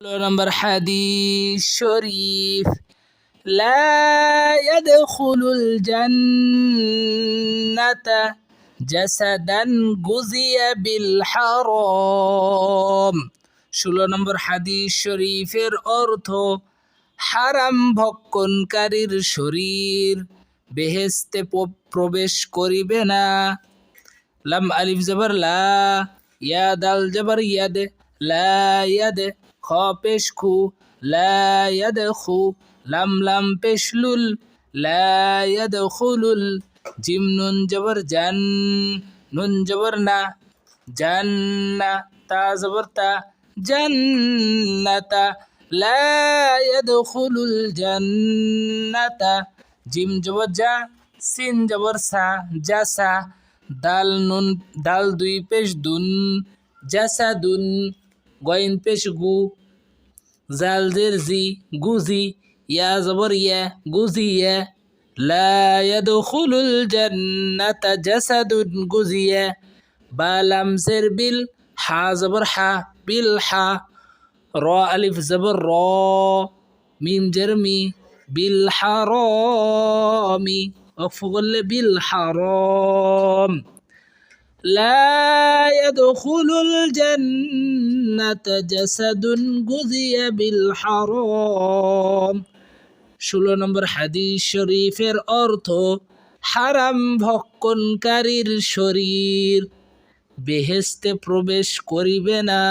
নম্বর হাদিস শরীফ, লা ইয়াদখুলুল জান্নাতা জাসাদান গুজিয়া বিল হারাম। 16 নম্বর হাদিস শরীফের অর্থ, হারাম ভক্ষণকারীর শরীর বেহেশতে প্রবেশ করিবে না। লাম আলিফ জবর লা, ইয়া দাল জবর ইয়াদ, লা ইয়াদ, খ পেশ খু, লা ইয়াদখু, লাম লাম পেশ লুল, লা ইয়াদখুলুল, জিম নুন জবর জান, নুন জবর না, জান্না, তা জবর তা, জান্নাতা, লা ইয়াদখুলুল জান্নাতা, জিম জবর জা, সিন জবর সা, জাসা, দাল নুন, দাল দুই পেশ দুন, জাসাদুন, গইন পেশ গু, জাল জের জি, গুজি, ইয়া জবর ইয়া, গুজিয়া, লা ইয়াদখুলুল জান্নাতা জাসাদুন গুজিয়া, বা লাম জের বিল, হা জবর হা, বিল হা, র আলিফ জবর র, মিম জের মি, বিল হারামি, ওয়াকফ করলে বিল হারাম। লা ইয়াদখুলুল জান্নাতা জাসাদুন গুজিয়া বিল হারাম। 16 নম্বর হাদিস শরীফের অর্থ, হারাম ভক্ষণকারীর শরীর বেহেশতে প্রবেশ করিবে না।